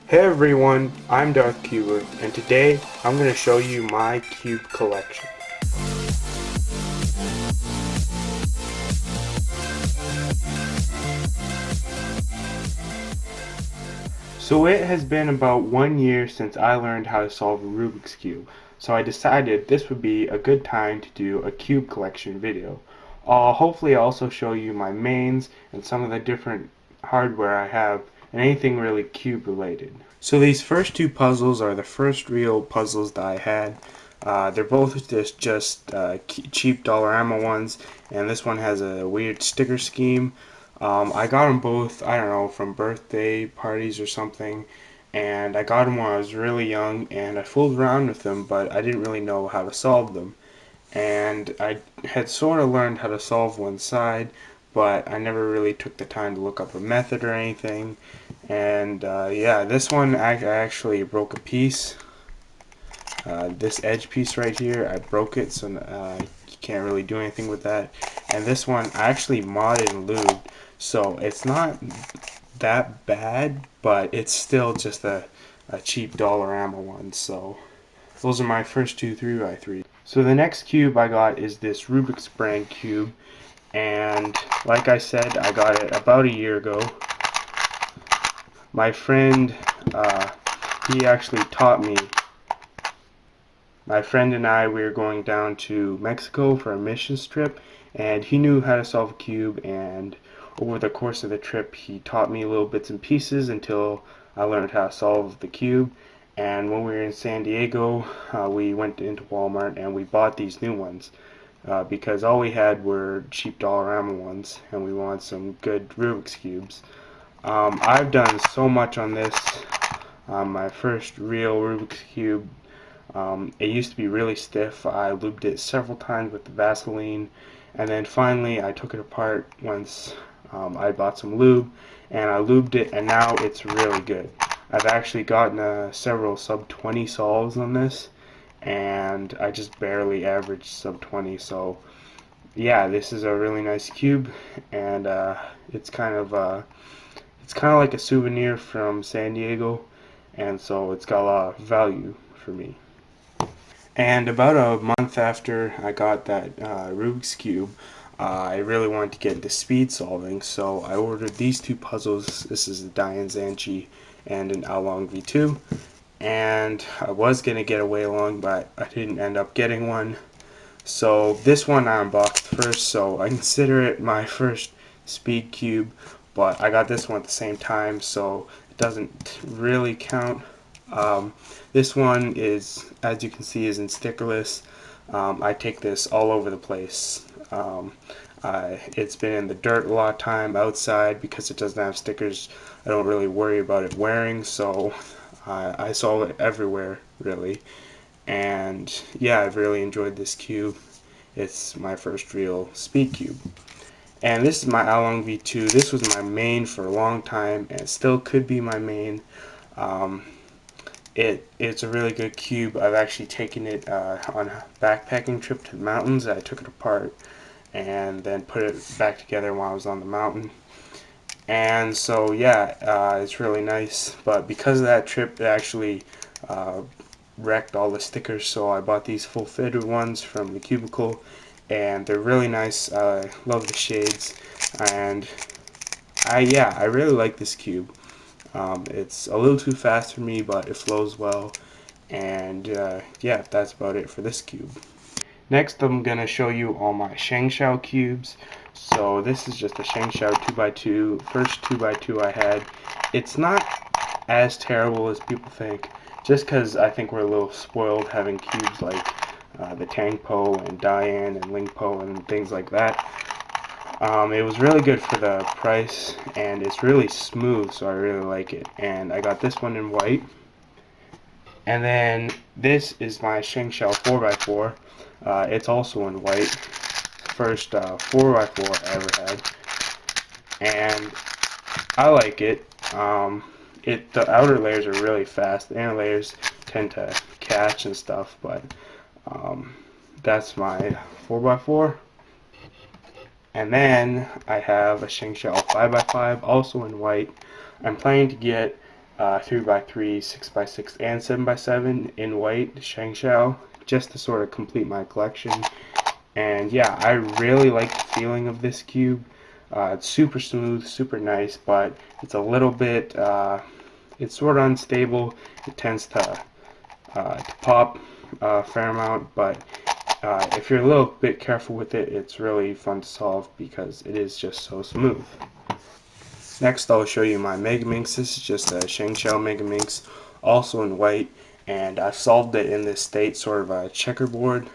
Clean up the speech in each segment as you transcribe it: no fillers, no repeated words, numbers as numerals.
Hey everyone, I'm Darth Cuber, and today I'm going to show you my cube collection. So it has been about 1 year since I learned how to solve a Rubik's Cube, so I decided this would be a good time to do a cube collection video. I'll hopefully also show you my mains and some of the different hardware I have and anything really cube related. So these first two puzzles are the first real puzzles that I had. They're both just cheap Dollarama ones, and this one has a weird sticker scheme. I got them both, I don't know, from birthday parties or something, and I got them when I was really young, and I fooled around with them, but I didn't really know how to solve them. And I had sort of learned how to solve one side, but I never really took the time to look up a method or anything. And yeah, this one I actually broke a piece. This edge piece right here, I broke it, so you can't really do anything with that. And this one, I actually modded and lubed, so it's not that bad, but it's still just a cheap Dollarama one. So those are my first two 3x3. So the next cube I got is this Rubik's brand cube, and like I said, I got it about a year ago. My friend, uh, he actually taught me. My friend and I, we were going down to Mexico for a mission trip, and he knew how to solve a cube, and over the course of the trip, he taught me little bits and pieces until I learned how to solve the cube. And when we were in San Diego, we went into Walmart and we bought these new ones because all we had were cheap Dollarama ones, and we wanted some good Rubik's cubes. I've done so much on this. My first real Rubik's cube. It used to be really stiff. I lubed it several times with the Vaseline, and then finally I took it apart once I bought some lube, and I lubed it, and now it's really good. I've actually gotten several sub 20 solves on this, and I just barely averaged sub 20. So yeah, this is a really nice cube, and it's kind of like a souvenir from San Diego, and so it's got a lot of value for me. And about a month after I got that Rubik's Cube, I really wanted to get into speed solving, so I ordered these two puzzles. This is the Diane Zanchi and an Along V2. And I was going to get a way along, but I didn't end up getting one. So this one I unboxed first, so I consider it my first speed cube, but I got this one at the same time, so it doesn't really count. Um, this one is, as you can see, is in stickerless. I take this all over the place. It's been in the dirt a lot of time outside because it doesn't have stickers. I don't really worry about it wearing, so I solve it everywhere, really. And yeah, I've really enjoyed this cube. It's my first real speed cube. And this is my Along V2. This was my main for a long time, and it still could be my main. Um, it's a really good cube. I've actually taken it on a backpacking trip to the mountains. I took it apart and then put it back together while I was on the mountain. And so yeah, it's really nice. But because of that trip, it actually uh, wrecked all the stickers. So I bought these full fitted ones from the Cubicle, and they're really nice. I love the shades, and I really like this cube. It's a little too fast for me, but it flows well. And yeah, that's about it for this cube. Next, I'm going to show you all my Shangshao cubes. So this is just a Shangshao 2x2, first 2x2 I had. It's not as terrible as people think, just because I think we're a little spoiled having cubes like the Tangpo and Diane and Lingpo and things like that. It was really good for the price, and it's really smooth, so I really like it. And I got this one in white. And then this is my Shengshao 4x4. It's also in white. First 4x4 I ever had. And I like it. The outer layers are really fast. The inner layers tend to catch and stuff, but um, that's my 4x4. And then I have a Shengshao 5x5, also in white. I'm planning to get 3x3, 6x6, and 7x7 in white Shangshao, just to sort of complete my collection. And yeah, I really like the feeling of this cube. It's super smooth, super nice, but it's a little bit, it's sort of unstable. It tends to pop a fair amount, but if you're a little bit careful with it, it's really fun to solve because it is just so smooth. Next, I'll show you my Megaminx. This is just a Shangshao Megaminx, also in white, and I solved it in this state, sort of a checkerboard.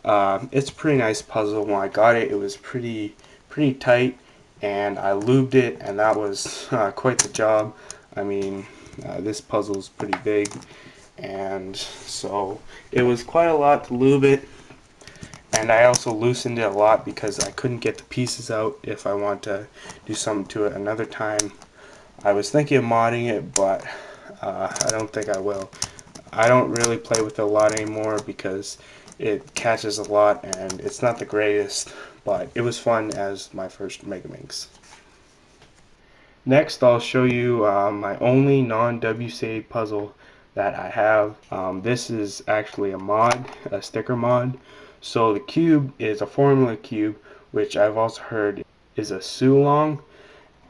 It's a pretty nice puzzle. When I got it, it was pretty tight, and I lubed it, and that was quite the job. I mean, this puzzle is pretty big, and so it was quite a lot to lube it. And I also loosened it a lot because I couldn't get the pieces out if I want to do something to it another time. I was thinking of modding it, but I don't think I will. I don't really play with it a lot anymore because it catches a lot and it's not the greatest, but it was fun as my first Megaminx. Next, I'll show you my only non-WCA puzzle that I have. This is actually a mod, a sticker mod. So the cube is a formula cube, which I've also heard is a Sulong,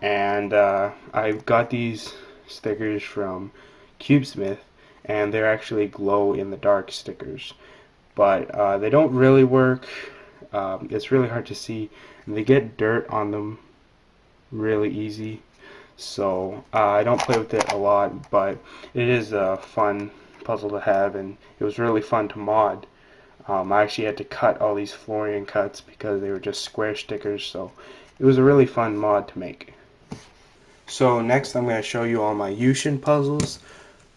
and I got these stickers from CubeSmith, and they're actually glow in the dark stickers, but they don't really work. It's really hard to see, and they get dirt on them really easy. So I don't play with it a lot, but it is a fun puzzle to have, and it was really fun to mod. I actually had to cut all these Florian cuts because they were just square stickers, so it was a really fun mod to make. So next I'm going to show you all my Yushin puzzles.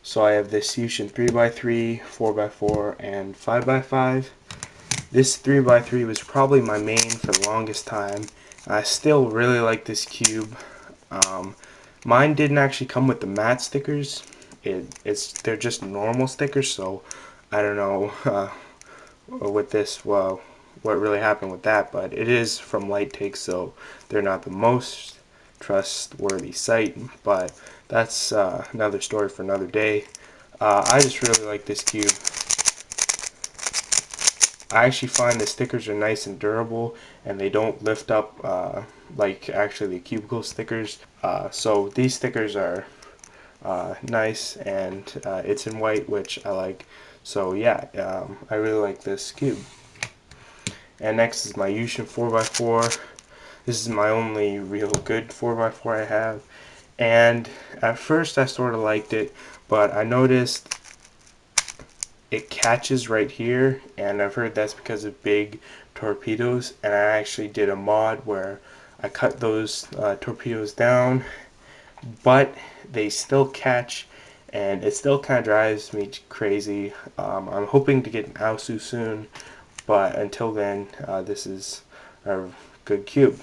So I have this Yushin 3x3, 4x4, and 5x5. This 3x3 was probably my main for the longest time. I still really like this cube. Mine didn't actually come with the matte stickers. They're just normal stickers, so I don't know with this, well, what really happened with that, but it is from Light Take, so they're not the most trustworthy site, but that's another story for another day. I just really like this cube. I actually find the stickers are nice and durable, and they don't lift up like actually the cubicle stickers. So these stickers are nice, and it's in white, which I like. So yeah, I really like this cube. And next is my Yushin 4x4. This is my only real good 4x4 I have. And at first I sort of liked it, but I noticed it catches right here, and I've heard that's because of big torpedoes, and I actually did a mod where I cut those torpedoes down, but they still catch, and it still kind of drives me crazy. I'm hoping to get an Aosu soon, but until then, this is a good cube.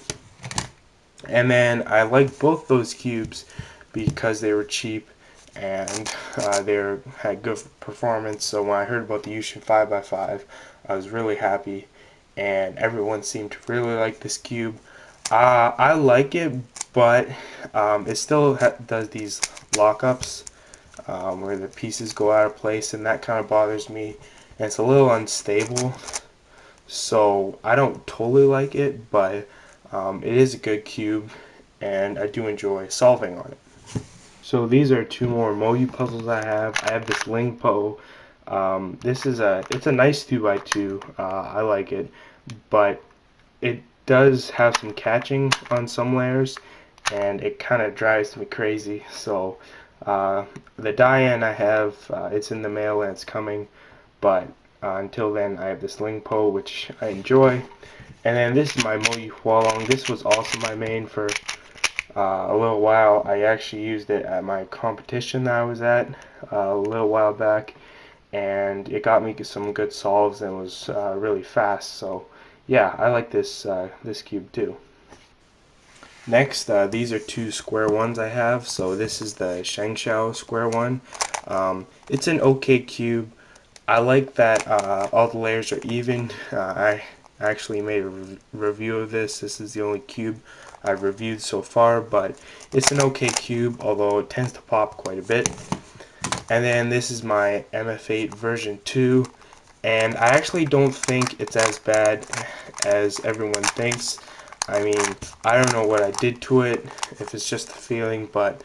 And then I like both those cubes because they were cheap and they had good performance. So when I heard about the Yushin 5x5, I was really happy, and everyone seemed to really like this cube. I like it, but it still does these lockups where the pieces go out of place, and that kind of bothers me. And it's a little unstable, so I don't totally like it, but it is a good cube, and I do enjoy solving on it. So these are two more Moyu puzzles I have. I have this Lingpo. It's a nice 2x2. I like it, but it does have some catching on some layers, and it kind of drives me crazy. So the die-in I have, it's in the mail and it's coming, but until then I have this Lingpo, which I enjoy. And then this is my Moyu Hualong. This was also my main for a little while. I actually used it at my competition that I was at a little while back, and it got me some good solves and was really fast. So yeah, I like this cube too. Next, these are two square ones I have. So this is the Shangshao square one. It's an okay cube. I like that all the layers are even. I actually made a review of this. This is the only cube I've reviewed so far, but it's an okay cube, although it tends to pop quite a bit. And then this is my MF8 version 2, and I actually don't think it's as bad as everyone thinks. I mean, I don't know what I did to it, if it's just a feeling, but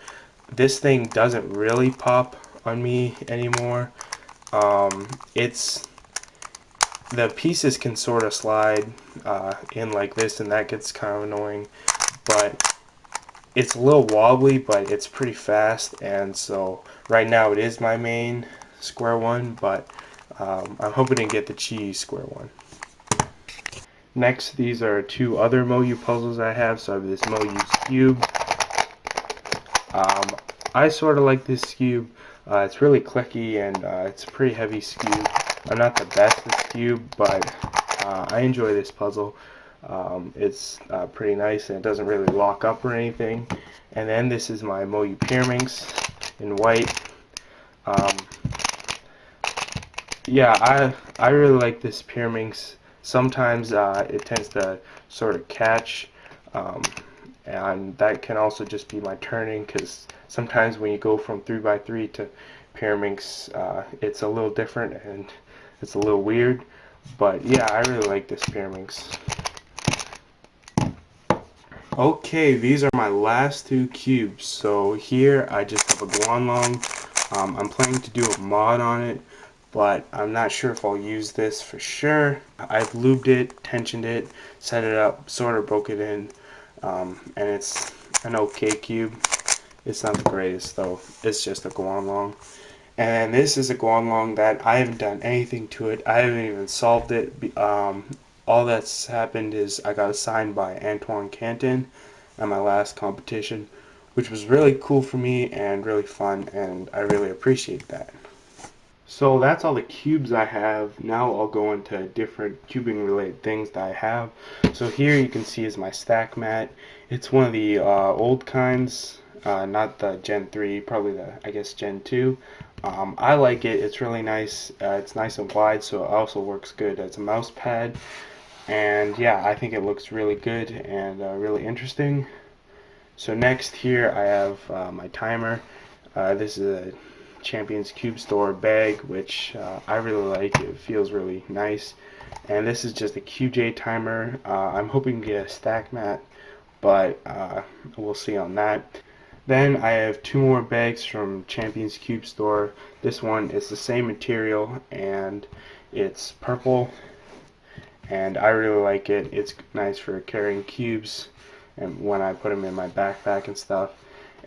this thing doesn't really pop on me anymore. It's the pieces can sort of slide in like this, and that gets kind of annoying, but it's a little wobbly, but it's pretty fast, and so right now it is my main square one, but I'm hoping to get the cheese square one. Next, these are two other Moyu puzzles I have. So I have this Moyu cube. I sort of like this cube. It's really clicky, and it's a pretty heavy cube. I'm not the best at this cube, but I enjoy this puzzle. It's pretty nice, and it doesn't really lock up or anything. And then this is my Moyu Pyraminx in white. Yeah, I really like this Pyraminx. Sometimes it tends to sort of catch, and that can also just be my turning, because sometimes when you go from 3x3 to Pyraminx, it's a little different and it's a little weird. But yeah, I really like this Pyraminx. Okay, these are my last two cubes. So here I just have a Guanlong. I'm planning to do a mod on it, but I'm not sure if I'll use this for sure. I've lubed it, tensioned it, set it up, sort of broke it in, and it's an okay cube. It's not the greatest though. It's just a Guanlong. And this is a Guanlong that I haven't done anything to it. I haven't even solved it. All that's happened is I got assigned by Antoine Canton at my last competition, which was really cool for me and really fun, and I really appreciate that. So that's all the cubes I have. Now I'll go into different cubing related things that I have. So here you can see is my stack mat. It's one of the old kinds, not the Gen 3, probably the, I guess, Gen 2. I like it. It's really nice. It's nice and wide, so it also works good as a mouse pad. And yeah, I think it looks really good and really interesting. So next here I have my timer. This is a Champions Cube Store bag, which I really like. It feels really nice. And this is just a QJ timer. I'm hoping to get a stack mat, but we'll see on that. Then I have two more bags from Champions Cube Store. This one is the same material, and it's purple, and I really like it. It's nice for carrying cubes and when I put them in my backpack and stuff.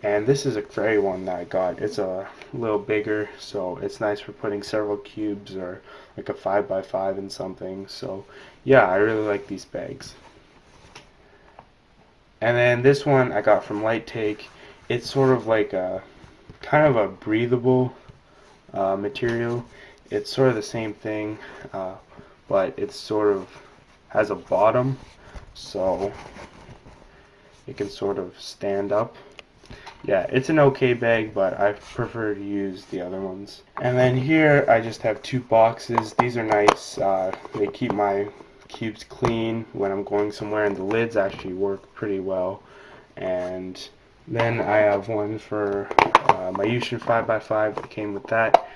And this is a gray one that I got. It's a little bigger, so it's nice for putting several cubes or like a 5x5 in something. So yeah, I really like these bags. And then this one I got from Light Take. It's sort of like a kind of a breathable material. It's sort of the same thing, but it sort of has a bottom, so it can sort of stand up. Yeah, it's an okay bag, but I prefer to use the other ones. And then here I just have two boxes. These are nice. They keep my cubes clean when I'm going somewhere, and the lids actually work pretty well. And then I have one for my Unison 5x5 that came with that.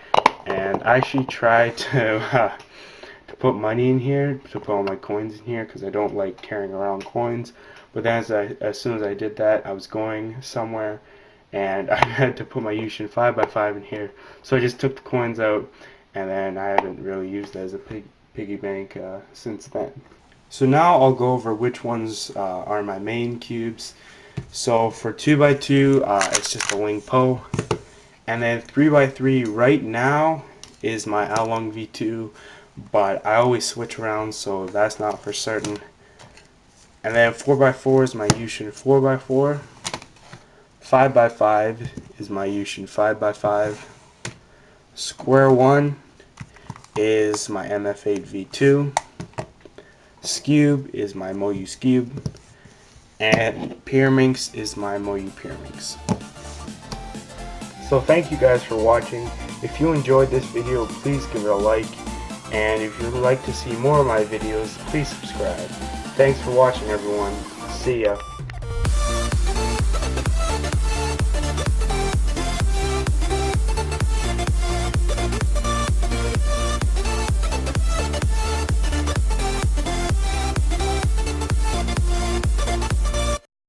And I actually tried to put money in here, to put all my coins in here, because I don't like carrying around coins. But then as soon as I did that, I was going somewhere, and I had to put my Unison 5x5 in here. So I just took the coins out, and then I haven't really used it as a piggy bank since then. So now I'll go over which ones are my main cubes. So for 2x2, it's just a Ling Po. And then 3x3 right now is my Along V2, but I always switch around, so that's not for certain. And then 4x4 is my Unison 4x4. 5x5 is my Unison 5x5. Square 1 is my MF8 V2. Skube is my Moyu Skube. And Pyraminx is my Moyu Pyraminx. So thank you guys for watching. If you enjoyed this video, please give it a like. And if you would like to see more of my videos, please subscribe. Thanks for watching, everyone. See ya.